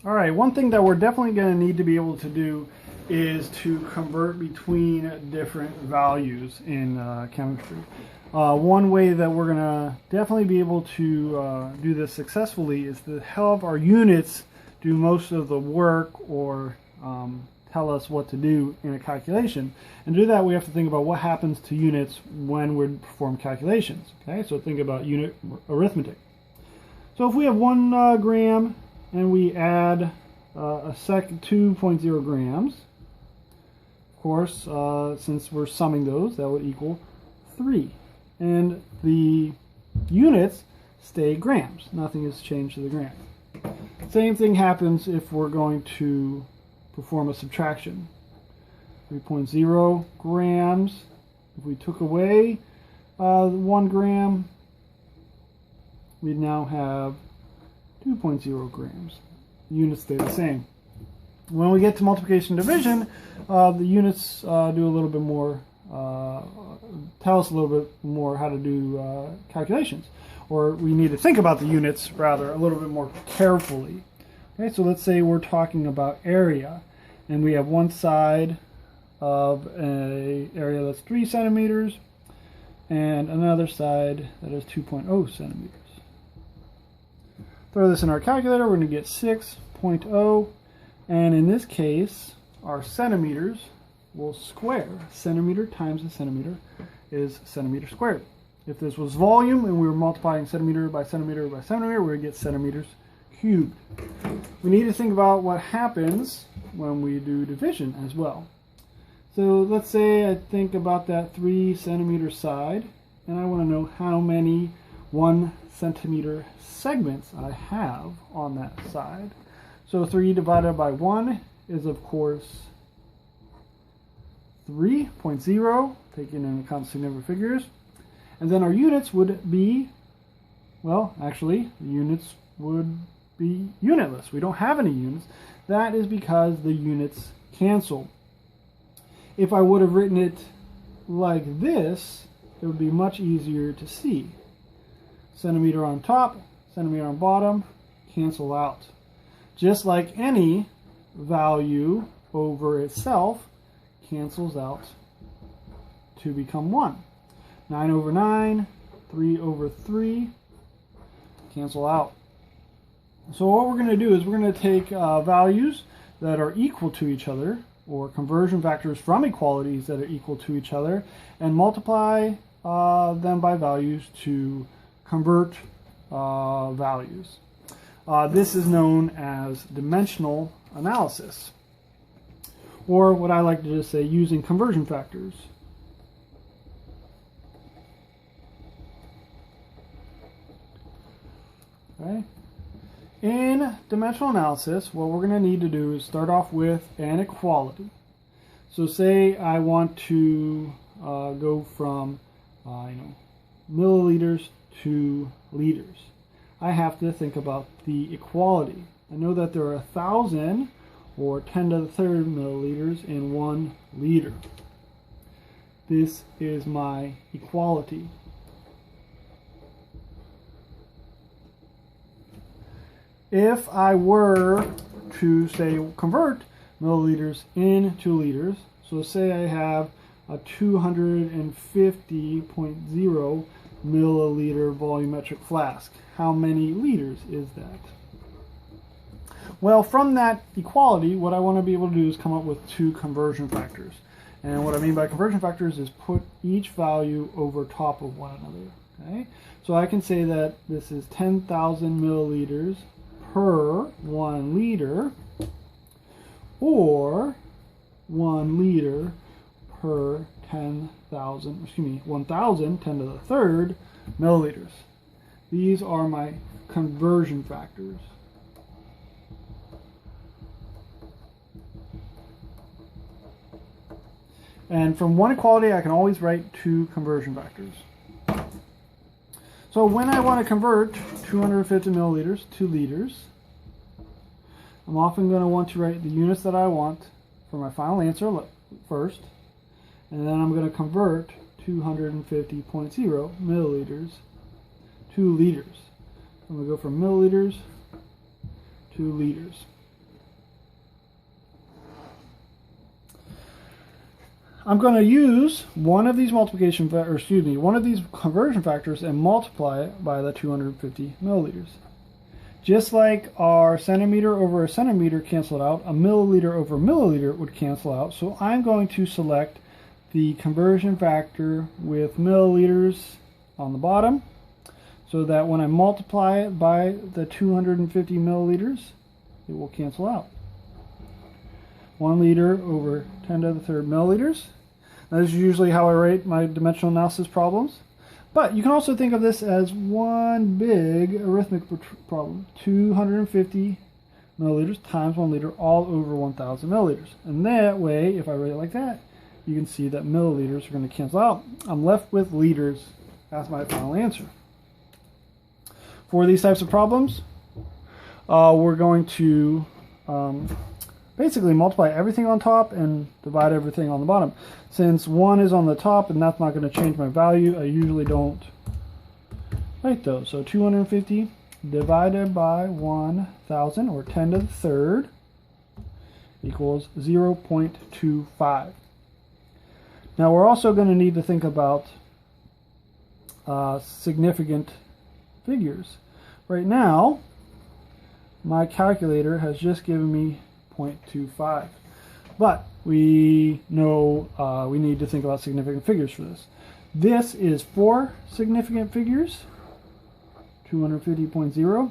All right, one thing that we're definitely going to need to be able to do is to convert between different values in chemistry. One way that we're going to definitely be able to do this successfully is to have our units do most of the work or tell us what to do in a calculation. And to do that, we have to think about what happens to units when we perform calculations. Okay, so think about unit arithmetic. So if we have 1 gram and we add a second 2.0 grams, of course, since we're summing those, that would equal 3. And the units stay grams. Nothing has changed to the gram. Same thing happens if we're going to perform a subtraction. 3.0 grams. If we took away 1 gram, we now have 2.0 grams. The units stay the same. When we get to multiplication and division, the units do a little bit more, tell us a little bit more how to do calculations. Or we need to think about the units, rather, a little bit more carefully. Okay, so let's say we're talking about area, and we have one side of an area that's 3 centimeters, and another side that is 2.0 centimeters. Throw this in our calculator, we're going to get 6.0, and in this case, our centimeters will square. Centimeter times a centimeter is centimeter squared. If this was volume and we were multiplying centimeter by centimeter by centimeter, we would get centimeters cubed. We need to think about what happens when we do division as well. So let's say I think about that 3 centimeter side, and I want to know how many 1 centimeter segments I have on that side. So 3 divided by 1 is, of course, 3.0, taking into account significant figures. And then our units would be, well, actually, the units would be unitless. We don't have any units. That is because the units cancel. If I would have written it like this, it would be much easier to see. Centimeter on top, centimeter on bottom, cancel out. Just like any value over itself cancels out to become 1. 9 over 9, 3 over 3, cancel out. So what we're going to do is we're going to take values that are equal to each other, or conversion factors from equalities that are equal to each other, and multiply them by values to convert values. This is known as dimensional analysis, or what I like to just say, using conversion factors. Okay. In dimensional analysis, what we're going to need to do is start off with an equality. So say I want to go from milliliters to liters. I have to think about the equality. I know that there are 1,000 or 10 to the third milliliters in 1 liter. This is my equality. If I were to, say, convert milliliters into liters, so say I have a 250.0 milliliter volumetric flask. How many liters is that? Well, from that equality, what I want to be able to do is come up with 2 conversion factors. And what I mean by conversion factors is put each value over top of one another. Okay? So I can say that this is 10,000 milliliters per 1 liter, or 1 liter per 1,000 10 to the third milliliters. These are my conversion factors. And from one equality, I can always write 2 conversion factors. So when I want to convert 250 milliliters to liters, I'm often going to want to write the units that I want for my final answer first, and then I'm going to convert 250.0 milliliters to liters. I'm going to go from milliliters to liters. I'm going to use one of these one of these conversion factors and multiply it by the 250 milliliters. Just like our centimeter over a centimeter canceled out, a milliliter over a milliliter would cancel out. So I'm going to select the conversion factor with milliliters on the bottom, so that when I multiply it by the 250 milliliters, it will cancel out. 1 liter over 10 to the third milliliters. That is usually how I rate my dimensional analysis problems. But you can also think of this as one big arithmetic problem. 250 milliliters times 1 liter all over 1,000 milliliters. And that way, if I write it like that, you can see that milliliters are going to cancel out. I'm left with liters as my final answer. For these types of problems, we're going to basically multiply everything on top and divide everything on the bottom. Since 1 is on the top and that's not going to change my value, I usually don't write those. So 250 divided by 1,000, or 10 to the third, equals 0.25. Now we're also going to need to think about significant figures. Right now, my calculator has just given me 0.25. But we know we need to think about significant figures for this. This is 4 significant figures, 250.0.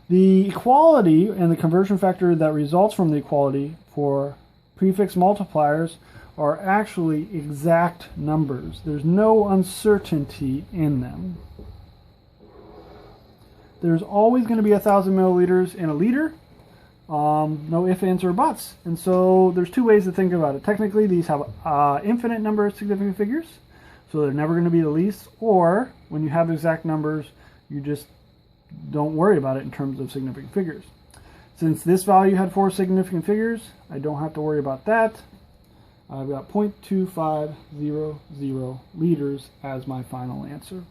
The equality and the conversion factor that results from the equality for prefix multipliers are actually exact numbers. There's no uncertainty in them. There's always going to be 1,000 milliliters in a liter. No ifs, ands, or buts. And so there's 2 ways to think about it. Technically, these have infinite number of significant figures, so they're never going to be the least. Or when you have exact numbers, you just don't worry about it in terms of significant figures. Since this value had 4 significant figures, I don't have to worry about that. I've got 0.2500 liters as my final answer.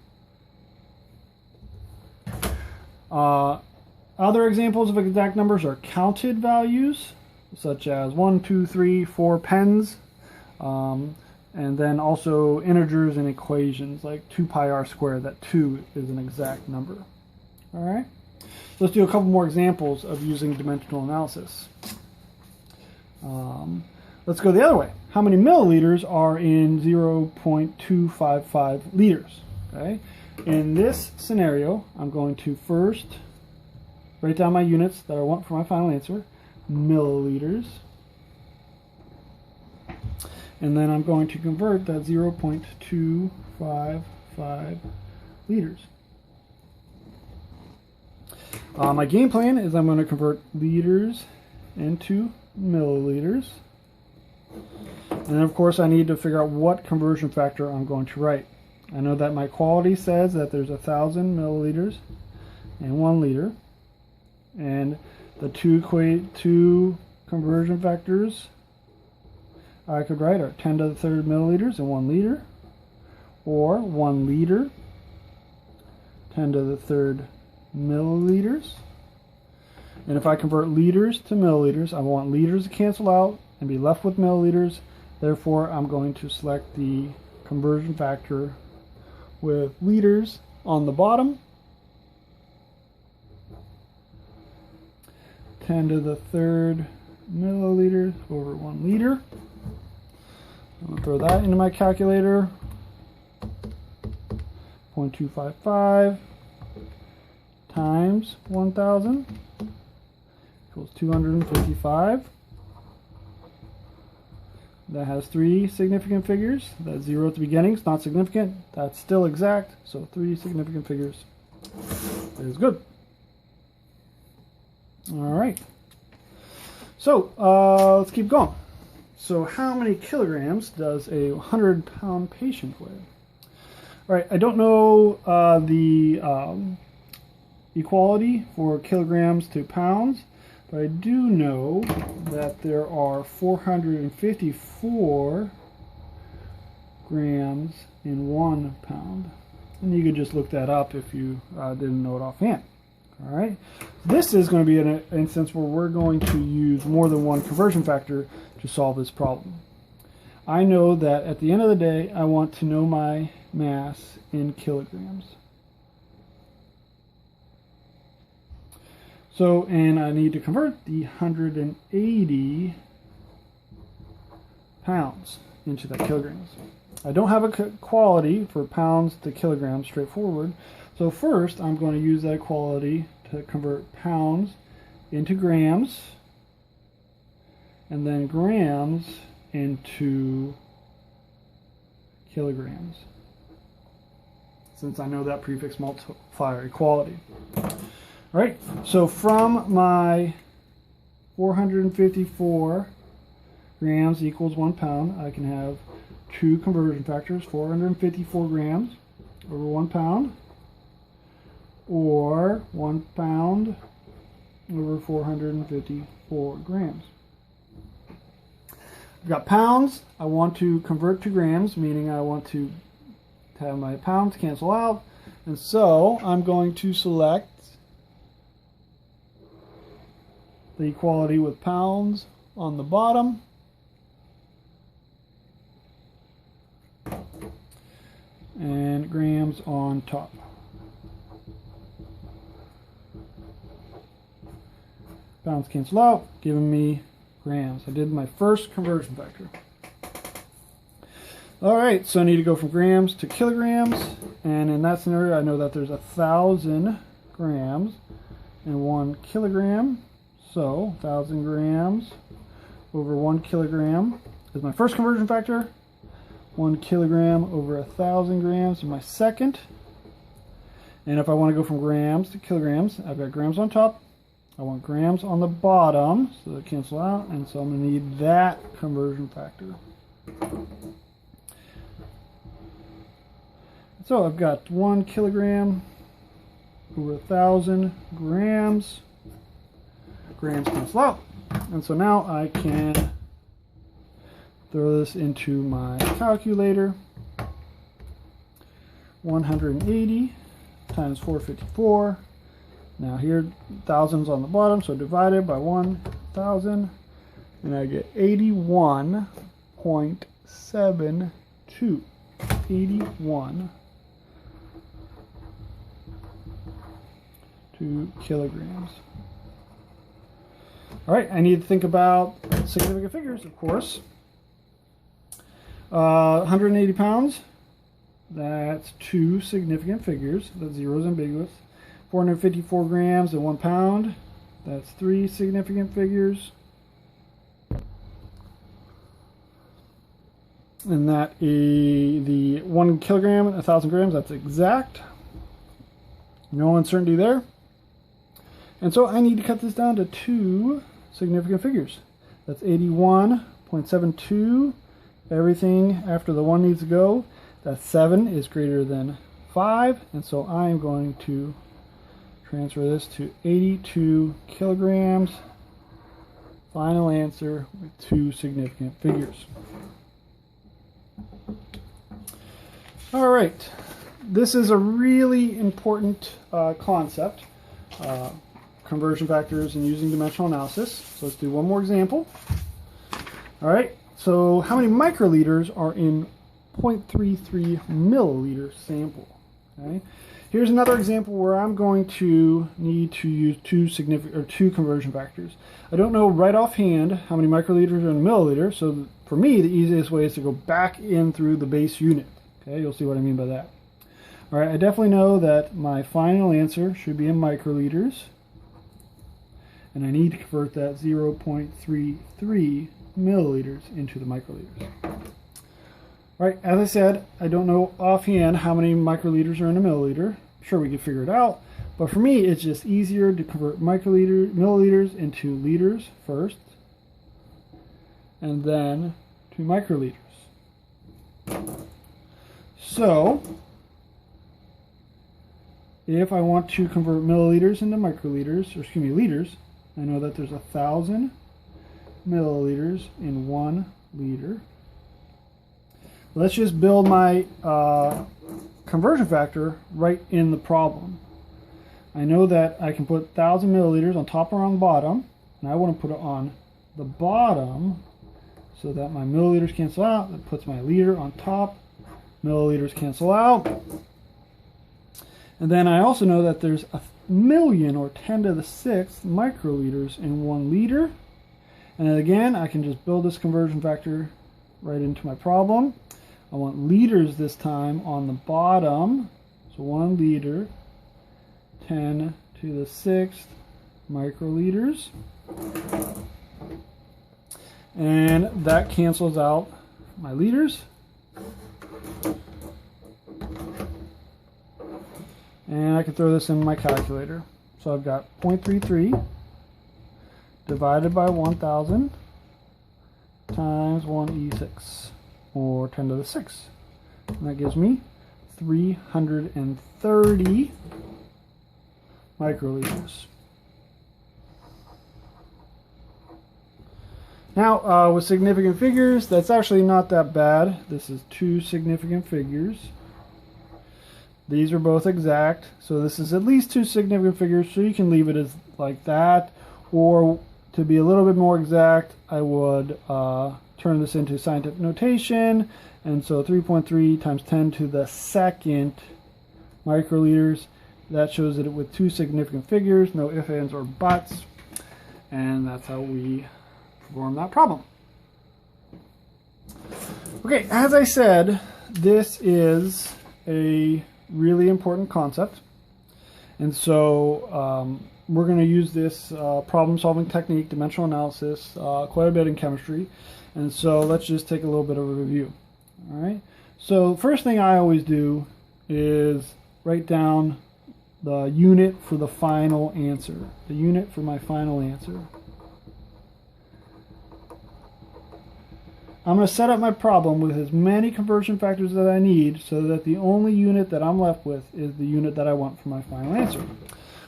Other examples of exact numbers are counted values, such as 1, 2, 3, 4 pens, and then also integers and equations like 2 pi r squared, that 2 is an exact number. All right, so let's do a couple more examples of using dimensional analysis. Let's go the other way. How many milliliters are in 0.255 liters? Okay, in this scenario, I'm going to first write down my units that I want for my final answer, milliliters. And then I'm going to convert that 0.255 liters. My game plan is I'm going to convert liters into milliliters. And then of course I need to figure out what conversion factor I'm going to write. I know that my quality says that there's 1,000 milliliters in 1 liter. And the two conversion factors I could write are 10 to the third milliliters in 1 liter, or 1 liter, 10 to the third milliliters. And if I convert liters to milliliters, I want liters to cancel out and be left with milliliters. Therefore, I'm going to select the conversion factor with liters on the bottom. 10 to the third milliliters over 1 liter. I'm going to throw that into my calculator. 0.255 times 1,000 equals 255. That has 3 significant figures. That 0 at the beginning is not significant. That's still exact. So 3 significant figures is good. All right. So let's keep going. So how many kilograms does a 100-pound patient weigh? All right, I don't know the equality for kilograms to pounds, but I do know that there are 454 grams in 1 pound. And you could just look that up if you didn't know it offhand. All right, this is going to be an instance where we're going to use more than one conversion factor to solve this problem. I know that at the end of the day, I want to know my mass in kilograms. So, and I need to convert the 180 pounds into that kilograms. I don't have a quality for pounds to kilograms straightforward. So first, I'm going to use that quality to convert pounds into grams, and then grams into kilograms, since I know that prefix multiplier equality. All right, so from my 454 grams equals 1 pound, I can have two conversion factors, 454 grams over 1 pound, or 1 pound over 454 grams. I've got pounds. I want to convert to grams, meaning I want to have my pounds cancel out. And so I'm going to select the equality with pounds on the bottom. And grams on top. Pounds cancel out, giving me grams. I did my first conversion factor. All right, so I need to go from grams to kilograms, and in that scenario, I know that there's 1,000 grams in 1 kilogram. So 1,000 grams over 1 kilogram is my first conversion factor. 1 kilogram over 1,000 grams is my second. And if I want to go from grams to kilograms, I've got grams on top. I want grams on the bottom, so they cancel out, and so I'm going to need that conversion factor. So I've got 1 kilogram over 1,000 grams. Grams cancel out, and so now I can throw this into my calculator. 180 times 454. Now here, thousands on the bottom, so divided by 1,000, and I get 81.72. 81.2 kilograms. All right, I need to think about significant figures, of course. 180 pounds, that's 2 significant figures. That zero is ambiguous. 454 grams and 1 pound, that's 3 significant figures. And that is the 1 kilogram and 1,000 grams, that's exact. No uncertainty there. And so I need to cut this down to 2 significant figures. That's 81.72. Everything after the 1 needs to go. That 7 is greater than 5. And so I am going to transfer this to 82 kilograms. Final answer with 2 significant figures. All right. This is a really important concept. Conversion factors and using dimensional analysis. So let's do one more example. All right, so how many microliters are in 0.33 milliliter sample? Okay, here's another example where I'm going to need to use two conversion factors. I don't know right offhand how many microliters are in a milliliter, so for me the easiest way is to go back in through the base unit. Okay, you'll see what I mean by that. All right, I definitely know that my final answer should be in microliters. And I need to convert that 0.33 milliliters into the microliters. All right, as I said, I don't know offhand how many microliters are in a milliliter. I'm sure we could figure it out. But for me, it's just easier to convert milliliters into liters first, and then to microliters. So, if I want to convert milliliters into microliters, or excuse me, liters, I know that there's 1,000 milliliters in 1 liter. Let's just build my conversion factor right in the problem. I know that I can put 1,000 milliliters on top or on bottom, and I want to put it on the bottom so that my milliliters cancel out. That puts my liter on top. Milliliters cancel out. And then I also know that there's 1,000,000 or 10 to the 6th microliters in 1 liter. And then again, I can just build this conversion factor right into my problem. I want liters this time on the bottom. So 1 liter, 10 to the 6th microliters. And that cancels out my liters. And I can throw this in my calculator. So I've got 0.33 divided by 1,000 times 1e6, or 10 to the 6th. And that gives me 330 microliters. Now, with significant figures, that's actually not that bad. This is 2 significant figures. These are both exact, so this is at least 2 significant figures, so you can leave it as like that. Or to be a little bit more exact, I would turn this into scientific notation. And so 3.3 times 10 to the 2nd microliters. That shows it with 2 significant figures, no ifs, ands, or buts. And that's how we perform that problem. Okay, as I said, this is a really important concept. And so we're going to use this problem-solving technique, dimensional analysis, quite a bit in chemistry. And so let's just take a little bit of a review. All right. So first thing I always do is write down the unit for the final answer. The unit for my final answer. I'm going to set up my problem with as many conversion factors that I need so that the only unit that I'm left with is the unit that I want for my final answer.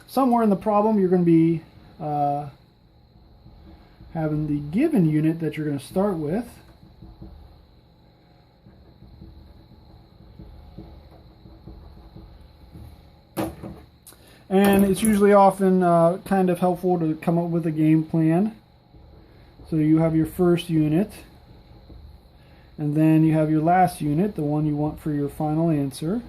Somewhere in the problem you're going to be having the given unit that you're going to start with. And it's usually often kind of helpful to come up with a game plan. So you have your first unit. And then you have your last unit, the one you want for your final answer.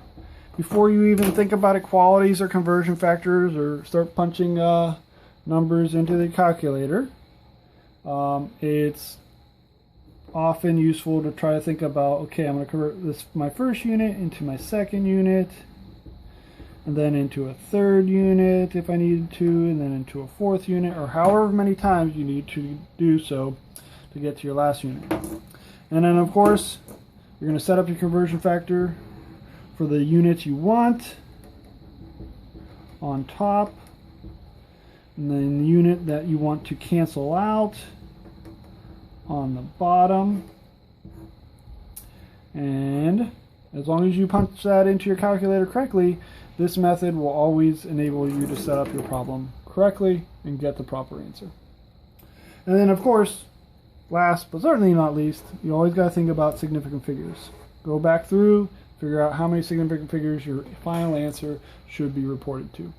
Before you even think about equalities or conversion factors or start punching numbers into the calculator, it's often useful to try to think about, okay, I'm going to convert this my first unit into my second unit, and then into a third unit if I needed to, and then into a fourth unit, or however many times you need to do so to get to your last unit. And then, of course, you're going to set up your conversion factor for the units you want on top, and then the unit that you want to cancel out on the bottom. And as long as you punch that into your calculator correctly, this method will always enable you to set up your problem correctly and get the proper answer. And then, of course, last but certainly not least, you always got to think about significant figures. Go back through, figure out how many significant figures your final answer should be reported to.